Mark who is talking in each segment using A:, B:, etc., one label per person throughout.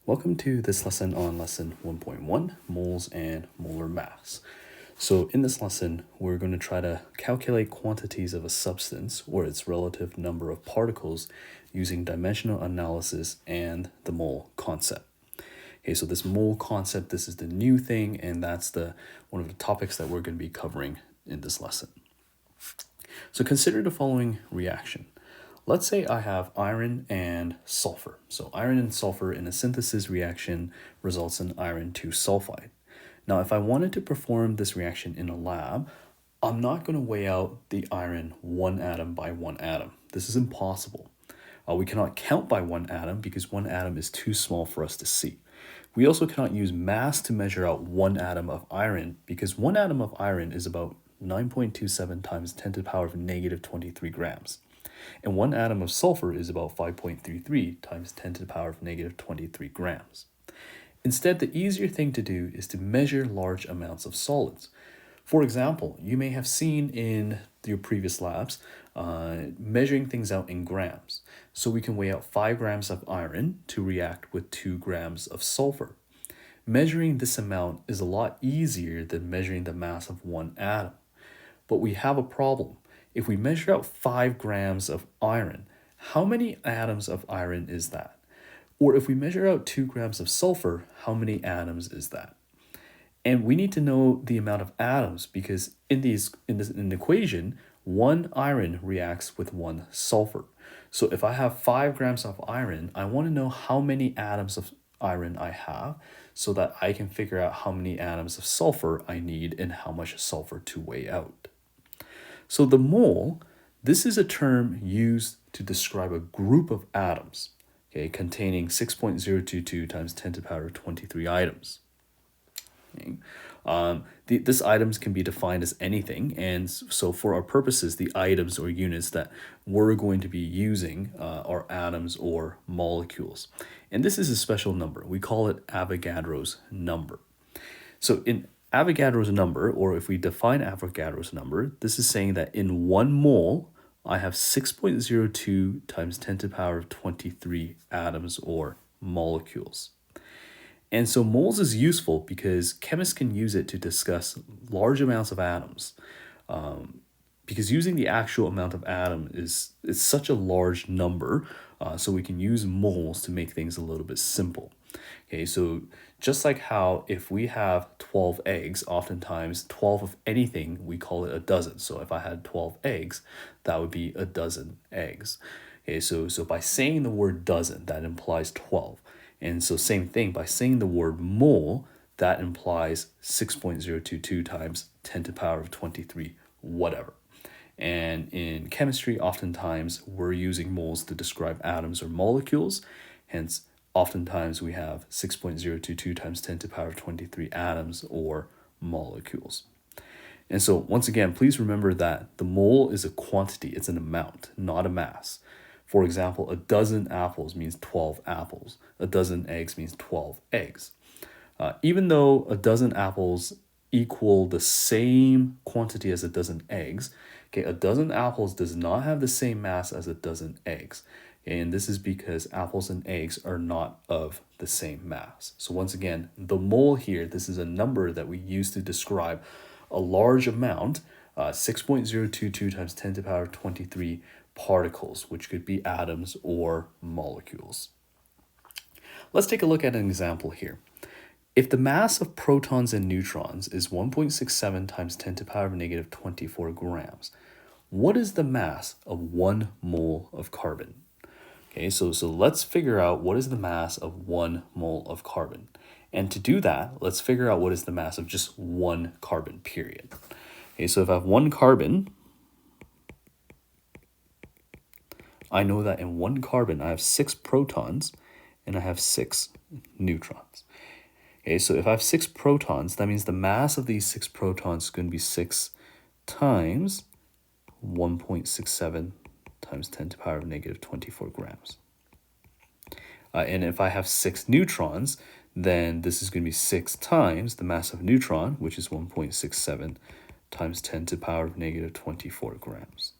A: Welcome to this lesson on lesson 1.1, moles and molar mass. So in this lesson, we're going to try to calculate quantities of a substance or its relative number of particles using dimensional analysis and the mole concept. Okay, so this mole concept, this is the new thing, and that's one of the topics that we're going to be covering in this lesson. So consider the following reaction. Let's say I have iron and sulfur. So iron and sulfur in a synthesis reaction results in iron 2 sulfide. Now, if I wanted to perform this reaction in a lab, I'm not going to weigh out the iron one atom by one atom. This is impossible. We cannot count by one atom because one atom is too small for us to see. We also cannot use mass to measure out one atom of iron because one atom of iron is about 9.27 times 10 to the power of negative 23 grams. And one atom of sulfur is about 5.33 times 10 to the power of negative 23 grams. Instead, the easier thing to do is to measure large amounts of solids. For example, you may have seen in your previous labs measuring things out in grams. So we can weigh out 5 grams of iron to react with 2 grams of sulfur. Measuring this amount is a lot easier than measuring the mass of one atom. But we have a problem. If we measure out 5 grams of iron, how many atoms of iron is that? Or if we measure out 2 grams of sulfur, how many atoms is that? And we need to know the amount of atoms because in the equation, one iron reacts with one sulfur. So if I have 5 grams of iron, I want to know how many atoms of iron I have so that I can figure out how many atoms of sulfur I need and how much sulfur to weigh out. So the mole, this is a term used to describe a group of atoms, okay, containing 6.022 times 10 to the power of 23 items. Okay. This items can be defined as anything, and so for our purposes, the items or units that we're going to be using are atoms or molecules. And this is a special number. We call it Avogadro's number. So in Avogadro's number, or if we define Avogadro's number, this is saying that in 1 mole, I have 6.02 times 10 to the power of 23 atoms or molecules. And so moles is useful because chemists can use it to discuss large amounts of atoms. Because using the actual amount of atom is such a large number, so we can use moles to make things a little bit simple. Okay, so just like how if we have 12 eggs, oftentimes 12 of anything, we call it a dozen. So if I had 12 eggs, that would be a dozen eggs. Okay, so by saying the word dozen, that implies 12. And so same thing, by saying the word mole, that implies 6.022 times 10 to the power of 23, whatever. And in chemistry, oftentimes we're using moles to describe atoms or molecules. Hence, oftentimes we have 6.022 times 10 to the power of 23 atoms or molecules. And so once again, please remember that the mole is a quantity, it's an amount, not a mass. For example, a dozen apples means 12 apples. A dozen eggs means 12 eggs. Even though a dozen apples equal the same quantity as a dozen eggs, okay, a dozen apples does not have the same mass as a dozen eggs. And this is because apples and eggs are not of the same mass. So once again, the mole here, this is a number that we use to describe a large amount, 6.022 times 10 to the power of 23 particles, which could be atoms or molecules. Let's take a look at an example here. If the mass of protons and neutrons is 1.67 times 10 to the power of negative 24 grams, what is the mass of 1 mole of carbon? Okay, so let's figure out what is the mass of 1 mole of carbon. And to do that, let's figure out what is the mass of just 1 carbon, period. Okay, so if I have 1 carbon, I know that in 1 carbon, I have 6 protons and I have 6 neutrons. Okay, so if I have 6 protons, that means the mass of these 6 protons is going to be 6 times 1.67 times 10 to the power of negative 24 grams. And if I have 6 neutrons, then this is going to be 6 times the mass of neutron, which is 1.67 times 10 to the power of negative 24 grams.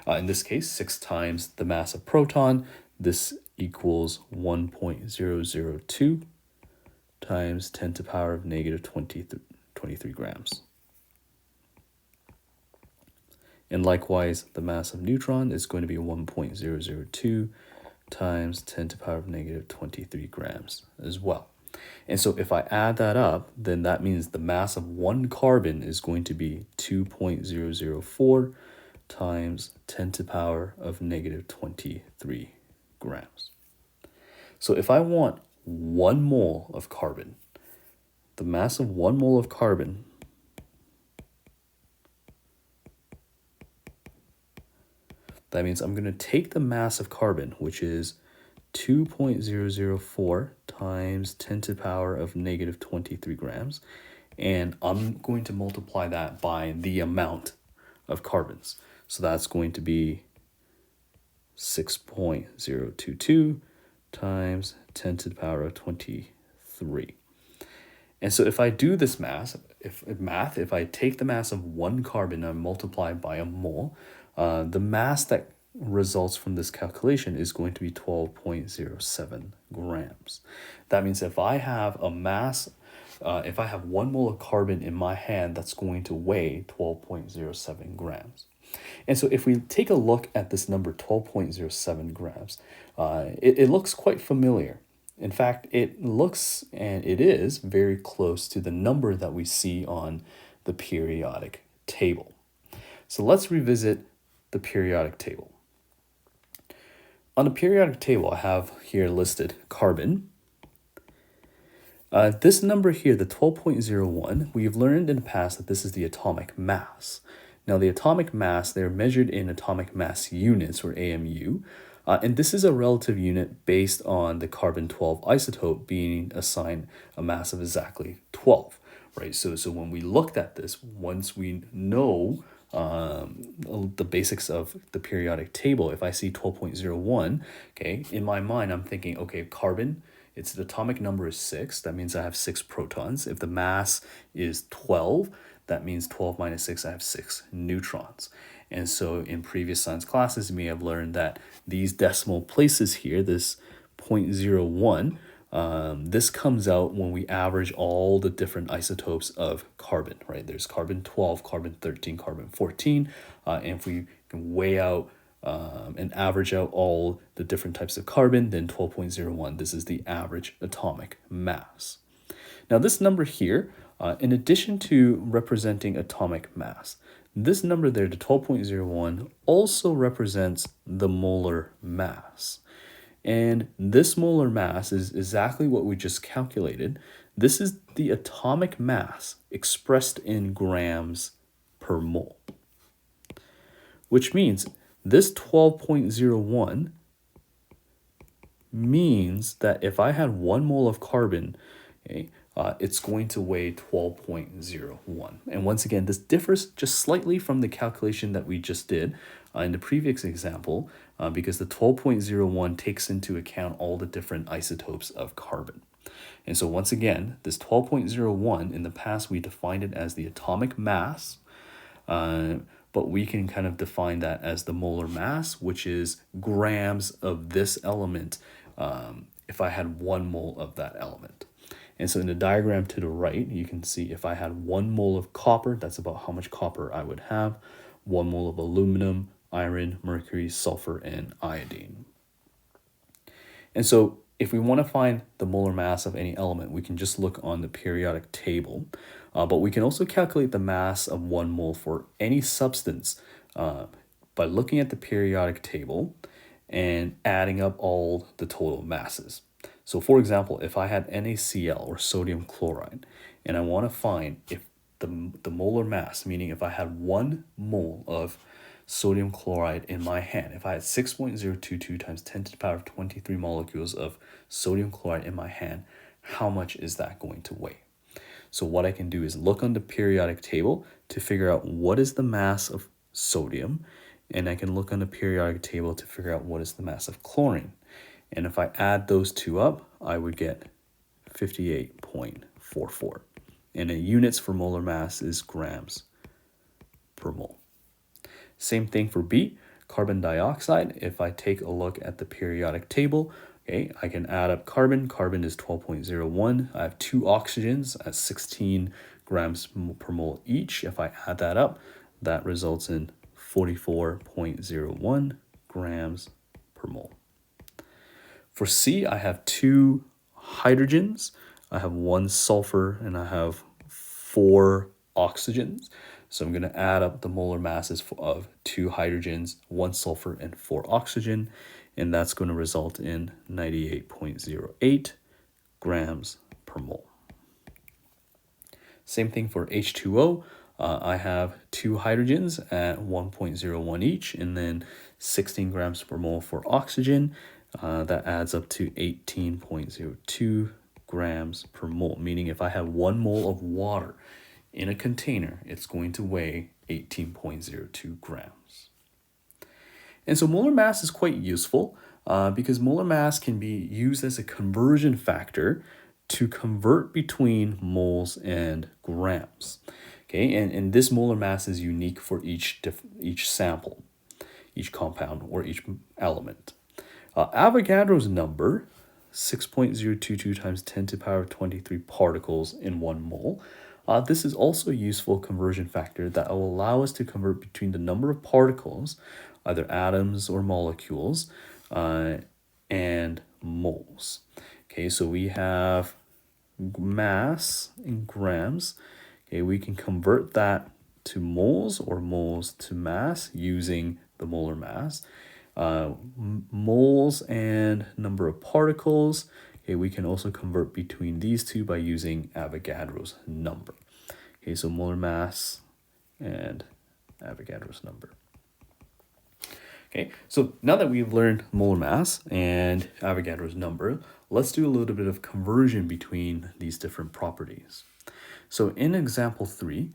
A: In this case, 6 times the mass of proton, this equals 1.002 times 10 to the power of negative 23 grams. And likewise, the mass of neutron is going to be 1.002 times 10 to the power of negative 23 grams as well. And so if I add that up, then that means the mass of one carbon is going to be 2.004 times 10 to the power of negative 23 grams. So if I want 1 mole of carbon, the mass of 1 mole of carbon that means I'm going to take the mass of carbon, which is 2.004 times 10 to the power of negative 23 grams, and I'm going to multiply that by the amount of carbons. So that's going to be 6.022 times 10 to the power of 23. And so if I do this math, if I take the mass of 1 carbon and multiply by a mole, the mass that results from this calculation is going to be 12.07 grams. That means if I have a mass, if I have 1 mole of carbon in my hand, that's going to weigh 12.07 grams. And so if we take a look at this number 12.07 grams, it looks quite familiar. In fact, it looks and it is very close to the number that we see on the periodic table. So let's revisit the periodic table. On the periodic table, I have here listed carbon. This number here, the 12.01, we've learned in the past that this is the atomic mass. Now, the atomic mass, they're measured in atomic mass units, or AMU, and this is a relative unit based on the carbon-12 isotope being assigned a mass of exactly 12, right? So when we looked at this, once we know the basics of the periodic table, if I see 12.01, okay, in my mind, I'm thinking, okay, carbon, its atomic number is 6. That means I have 6 protons. If the mass is 12, that means 12 minus 6, I have 6 neutrons. And so in previous science classes, you may have learned that these decimal places here, this 0.01, this comes out when we average all the different isotopes of carbon, right? There's carbon-12, carbon-13, carbon-14, and if we can weigh out and average out all the different types of carbon, then 12.01, this is the average atomic mass. Now this number here, in addition to representing atomic mass, this number there, the 12.01, also represents the molar mass. And this molar mass is exactly what we just calculated. This is the atomic mass expressed in grams per mole, which means this 12.01 means that if I had 1 mole of carbon, okay, it's going to weigh 12.01. And once again, this differs just slightly from the calculation that we just did in the previous example, because the 12.01 takes into account all the different isotopes of carbon. And so once again, this 12.01, in the past, we defined it as the atomic mass, but we can kind of define that as the molar mass, which is grams of this element if I had 1 mole of that element. And so in the diagram to the right, you can see if I had 1 mole of copper, that's about how much copper I would have, 1 mole of aluminum, iron, mercury, sulfur, and iodine. And so if we want to find the molar mass of any element, we can just look on the periodic table, but we can also calculate the mass of 1 mole for any substance by looking at the periodic table and adding up all the total masses. So for example, if I had NaCl, or sodium chloride, and I want to find if the molar mass, meaning if I had 1 mole of sodium chloride in my hand, if I had 6.022 times 10 to the power of 23 molecules of sodium chloride in my hand, how much is that going to weigh? So what I can do is look on the periodic table to figure out what is the mass of sodium, and I can look on the periodic table to figure out what is the mass of chlorine. And if I add those two up, I would get 58.44. And in units for molar mass is grams per mole. Same thing for B, carbon dioxide. If I take a look at the periodic table, Okay, I can add up carbon. Carbon is 12.01. I have 2 oxygens at 16 grams per mole each. If I add that up, that results in 44.01 grams per mole. For C, I have 2 hydrogens. I have 1 sulfur and I have 4 oxygens. So I'm going to add up the molar masses of 2 hydrogens, 1 sulfur, and 4 oxygen, and that's going to result in 98.08 grams per mole. Same thing for H2O. I have 2 hydrogens at 1.01 each, and then 16 grams per mole for oxygen. That adds up to 18.02 grams per mole, meaning if I have 1 mole of water in a container, it's going to weigh 18.02 grams. And so molar mass is quite useful because molar mass can be used as a conversion factor to convert between moles and grams. Okay, and this molar mass is unique for each sample, each compound, or each element. Avogadro's number, 6.022 times 10 to the power of 23 particles in 1 mole. This is also a useful conversion factor that will allow us to convert between the number of particles, either atoms or molecules, and moles. Okay, so we have mass in grams. Okay, we can convert that to moles or moles to mass using the molar mass. Moles and number of particles. Okay, we can also convert between these two by using Avogadro's number. Okay, so molar mass and Avogadro's number. Okay, so now that we've learned molar mass and Avogadro's number, let's do a little bit of conversion between these different properties. So in example 3,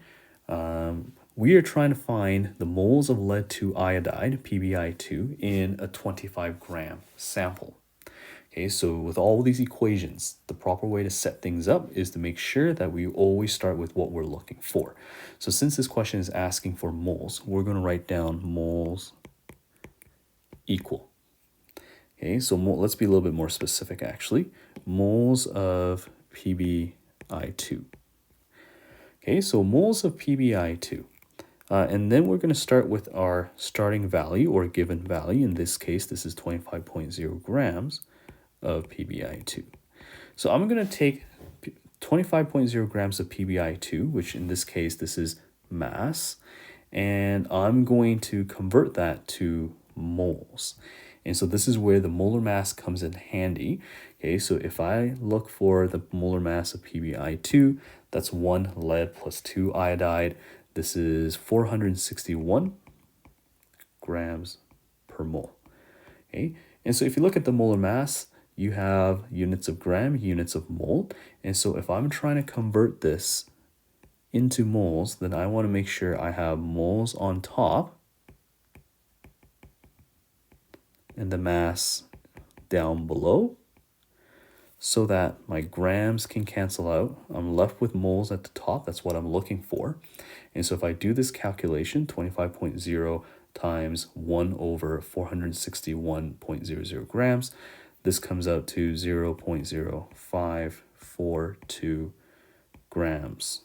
A: we are trying to find the moles of lead 2 iodide, PbI2, in a 25 gram sample. Okay, so with all these equations, the proper way to set things up is to make sure that we always start with what we're looking for. So since this question is asking for moles, we're going to write down moles equal. Okay, so let's be a little bit more specific actually. Moles of PbI2. Okay, so moles of PbI2. And then we're going to start with our starting value or given value. In this case, this is 25.0 grams of PbI2. So I'm going to take 25.0 grams of PbI2, which in this case, this is mass, and I'm going to convert that to moles. And so this is where the molar mass comes in handy. Okay, so if I look for the molar mass of PbI2, that's 1 lead plus 2 iodide. This is 461 grams per mole. Okay, and so if you look at the molar mass, you have units of gram, units of mole. And so if I'm trying to convert this into moles, then I want to make sure I have moles on top and the mass down below so that my grams can cancel out. I'm left with moles at the top. That's what I'm looking for. And so if I do this calculation, 25.0 times 1 over 461.00 grams, this comes out to 0.0542 grams.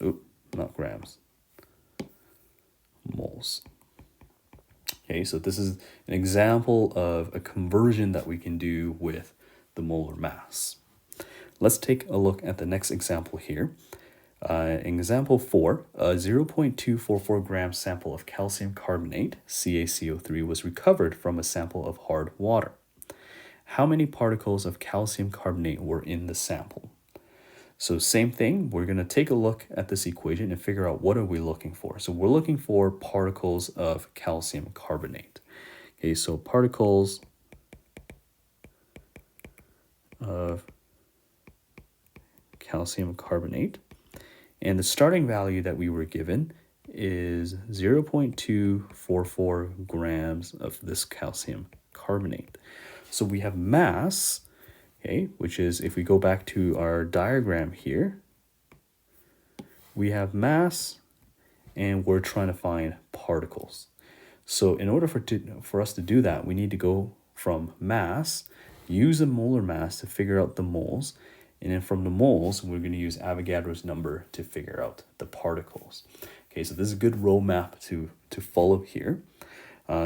A: Oop, not grams. Moles. Okay, so this is an example of a conversion that we can do with the molar mass. Let's take a look at the next example here. Example 4, a 0.244 gram sample of calcium carbonate, CaCO3, was recovered from a sample of hard water. How many particles of calcium carbonate were in the sample? So same thing, we're going to take a look at this equation and figure out what are we looking for. So we're looking for particles of calcium carbonate. Okay, so particles of calcium carbonate. And the starting value that we were given is 0.244 grams of this calcium carbonate. So we have mass, okay, which is, if we go back to our diagram here, we have mass and we're trying to find particles. So in order for us to do that, we need to go from mass use the molar mass to figure out the moles. And then from the moles, we're going to use Avogadro's number to figure out the particles. Okay, so this is a good roadmap to follow here.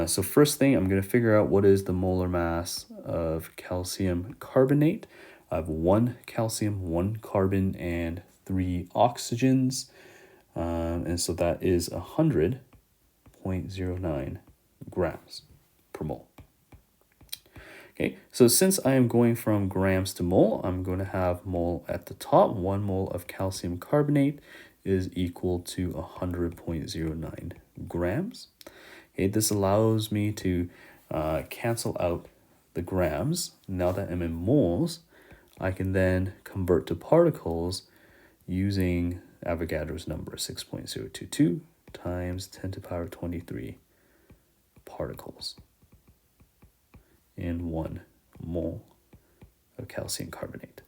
A: So first thing, I'm going to figure out what is the molar mass of calcium carbonate. I have 1 calcium, 1 carbon, and 3 oxygens. And so that is 100.09 grams per mole. Okay, so since I am going from grams to mole, I'm going to have mole at the top. 1 mole of calcium carbonate is equal to 100.09 grams. Okay, this allows me to cancel out the grams. Now that I'm in moles, I can then convert to particles using Avogadro's number, 6.022 times 10 to the power 23 particles in 1 mole of calcium carbonate.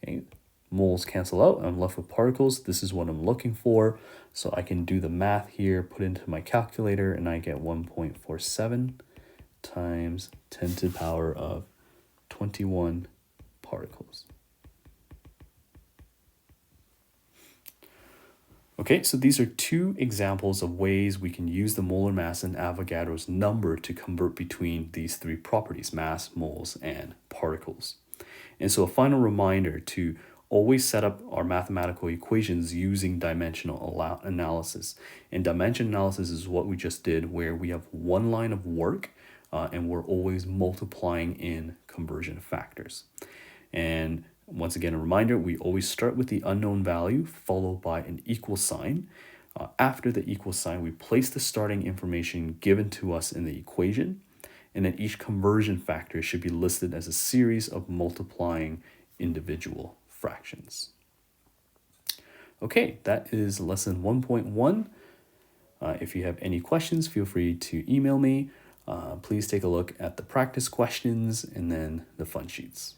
A: Okay, moles cancel out, I'm left with particles. This is what I'm looking for. So I can do the math here, put into my calculator, and I get 1.47 times 10 to the power of 21 particles. Okay, so these are 2 examples of ways we can use the molar mass and Avogadro's number to convert between these 3 properties: mass, moles, and particles. And so a final reminder to always set up our mathematical equations using dimensional analysis. And dimension analysis is what we just did, where we have 1 line of work and we're always multiplying in conversion factors. And once again, a reminder, we always start with the unknown value followed by an equal sign. After the equal sign, we place the starting information given to us in the equation, and then each conversion factor should be listed as a series of multiplying individual fractions. Okay, that is lesson 1.1. If you have any questions, feel free to email me. Please take a look at the practice questions and then the fun sheets.